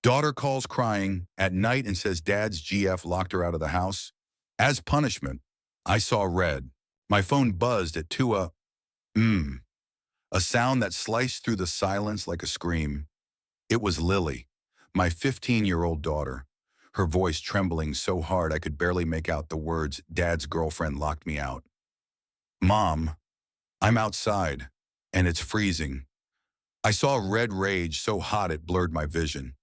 Daughter calls crying at night and says dad's GF locked her out of the house. As punishment, I saw red. My phone buzzed at 2 mm, a sound that sliced through the silence like a scream. It was Lily, my 15-year-old daughter, her voice trembling so hard I could barely make out the words, "Dad's girlfriend locked me out." "Mom, I'm outside, and it's freezing." I saw red rage so hot it blurred my vision,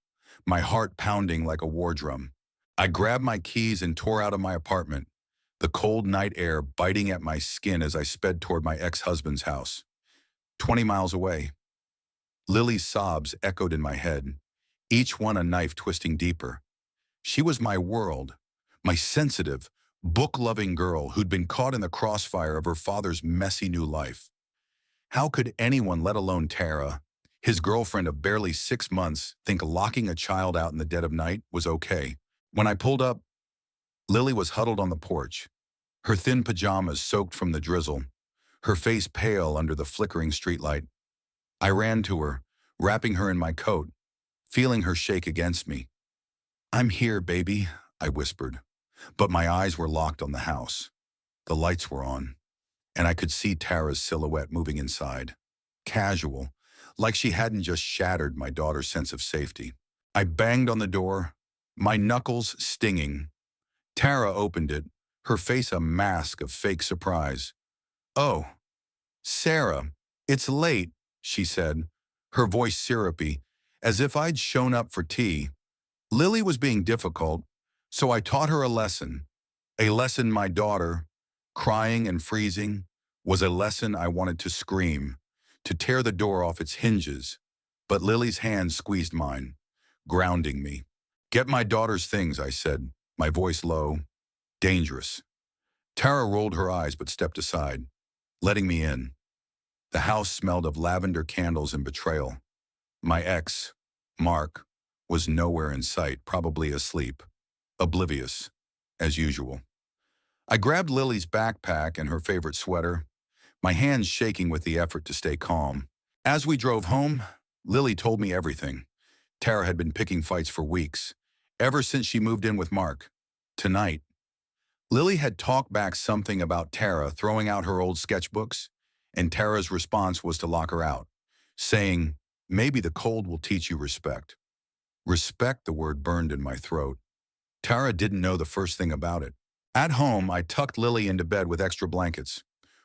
my heart pounding like a war drum. I grabbed my keys and tore out of my apartment, the cold night air biting at my skin as I sped toward my ex-husband's house, 20 miles away. Lily's sobs echoed in my head, each one a knife twisting deeper. She was my world, my sensitive, book-loving girl who'd been caught in the crossfire of her father's messy new life. How could anyone, let alone Tara, his girlfriend of barely 6 months, think locking a child out in the dead of night was okay? When I pulled up, Lily was huddled on the porch, her thin pajamas soaked from the drizzle, her face pale under the flickering streetlight. I ran to her, wrapping her in my coat, feeling her shake against me. "I'm here, baby," I whispered, but my eyes were locked on the house. The lights were on, and I could see Tara's silhouette moving inside, casual, like she hadn't just shattered my daughter's sense of safety. I banged on the door, my knuckles stinging. Tara opened it, her face a mask of fake surprise. "Oh, Sarah, it's late," she said, her voice syrupy, as if I'd shown up for tea. Lily was being difficult, so I taught her a lesson my daughter, crying and freezing, was a lesson I wanted to scream, to tear the door off its hinges. But Lily's hand squeezed mine, grounding me. "Get my daughter's things," I said, my voice low. "Dangerous." Tara rolled her eyes but stepped aside, letting me in. The house smelled of lavender candles and betrayal. My ex, Mark, was nowhere in sight, probably asleep, oblivious, as usual. I grabbed Lily's backpack and her favorite sweater, my hands shaking with the effort to stay calm. As we drove home, Lily told me everything. Tara had been picking fights for weeks, ever since she moved in with Mark. Tonight, Lily had talked back something about Tara throwing out her old sketchbooks, and Tara's response was to lock her out, saying, "Maybe the cold will teach you respect." Respect, the word burned in my throat. Tara didn't know the first thing about it. At home, I tucked Lily into bed with extra blankets,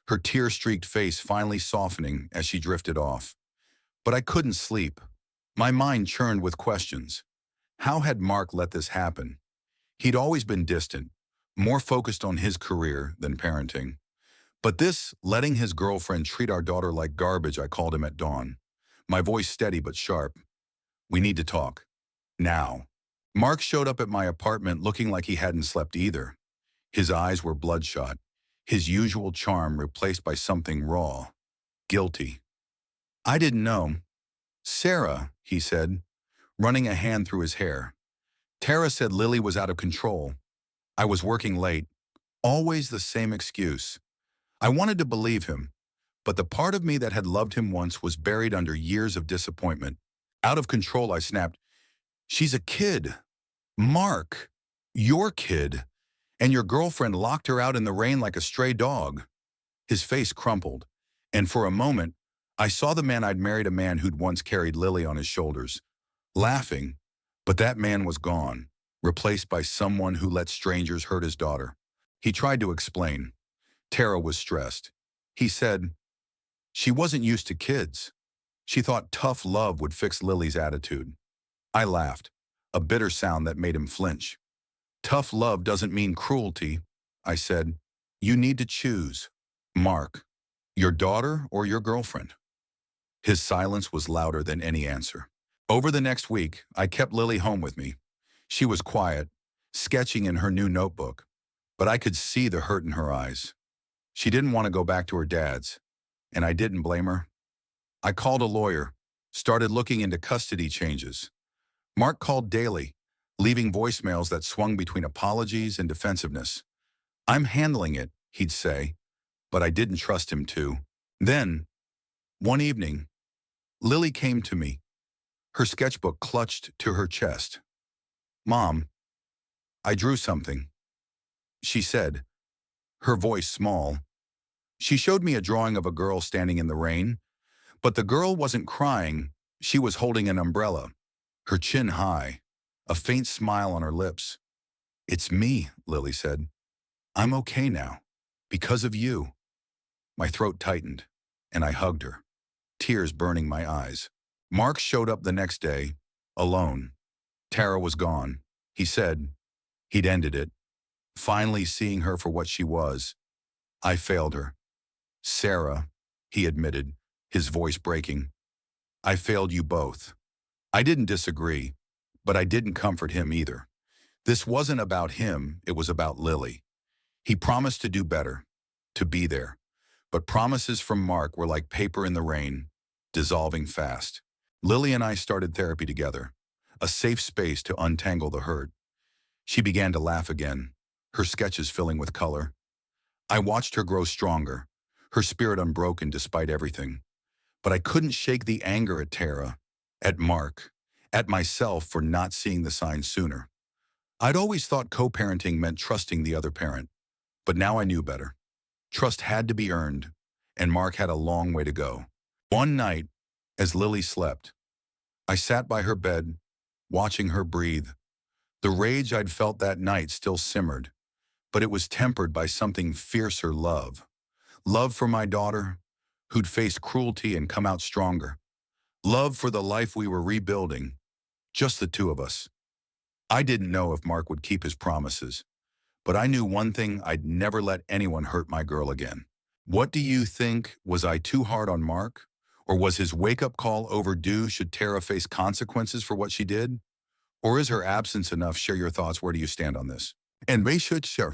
her tear-streaked face finally softening as she drifted off. But I couldn't sleep. My mind churned with questions. How had Mark let this happen? He'd always been distant, more focused on his career than parenting. But this, letting his girlfriend treat our daughter like garbage, I called him at dawn, my voice steady but sharp. "We need to talk. Now." Mark showed up at my apartment looking like he hadn't slept either. His eyes were bloodshot, his usual charm replaced by something raw, guilty. "I didn't know." "Sarah," he said, running a hand through his hair. "Tara said Lily was out of control. I was working late." Always the same excuse. I wanted to believe him, but the part of me that had loved him once was buried under years of disappointment. Out of control, I snapped. "She's a kid. Mark, your kid. And your girlfriend locked her out in the rain like a stray dog." His face crumpled, and for a moment, I saw the man I'd married, a man who'd once carried Lily on his shoulders, laughing, but that man was gone, replaced by someone who let strangers hurt his daughter. He tried to explain. Tara was stressed. He said, she wasn't used to kids. She thought tough love would fix Lily's attitude. I laughed, a bitter sound that made him flinch. "Tough love doesn't mean cruelty," I said. "You need to choose. Mark, your daughter or your girlfriend?" His silence was louder than any answer. Over the next week, I kept Lily home with me. She was quiet, sketching in her new notebook, but I could see the hurt in her eyes. She didn't want to go back to her dad's, and I didn't blame her. I called a lawyer, started looking into custody changes. Mark called daily, leaving voicemails that swung between apologies and defensiveness. "I'm handling it," he'd say, but I didn't trust him to. Then, one evening, Lily came to me, Her sketchbook clutched to her chest. "Mom, I drew something," she said, her voice small. She showed me a drawing of a girl standing in the rain, but the girl wasn't crying, she was holding an umbrella, her chin high, a faint smile on her lips. "It's me," Lily said. "I'm okay now. Because of you." My throat tightened, and I hugged her, tears burning my eyes. Mark showed up the next day, alone. Tara was gone. He said he'd ended it, finally seeing her for what she was. I failed her. "Sarah," he admitted, his voice breaking, "I failed you both." I didn't disagree, but I didn't comfort him either. This wasn't about him, it was about Lily. He promised to do better, to be there. But promises from Mark were like paper in the rain, dissolving fast. Lily and I started therapy together, a safe space to untangle the hurt. She began to laugh again, her sketches filling with color. I watched her grow stronger, her spirit unbroken despite everything. But I couldn't shake the anger at Tara, at Mark, at myself for not seeing the signs sooner. I'd always thought co-parenting meant trusting the other parent, but now I knew better. Trust had to be earned, and Mark had a long way to go. One night, as Lily slept, I sat by her bed, watching her breathe. The rage I'd felt that night still simmered, but it was tempered by something fiercer: love. Love for my daughter, who'd faced cruelty and come out stronger. Love for the life we were rebuilding, just the two of us. I didn't know if Mark would keep his promises, but I knew one thing: I'd never let anyone hurt my girl again. What do you think? Was I too hard on Mark? Or was his wake-up call overdue? Should Tara face consequences for what she did? Or is her absence enough? Share your thoughts. Where do you stand on this? And we should share.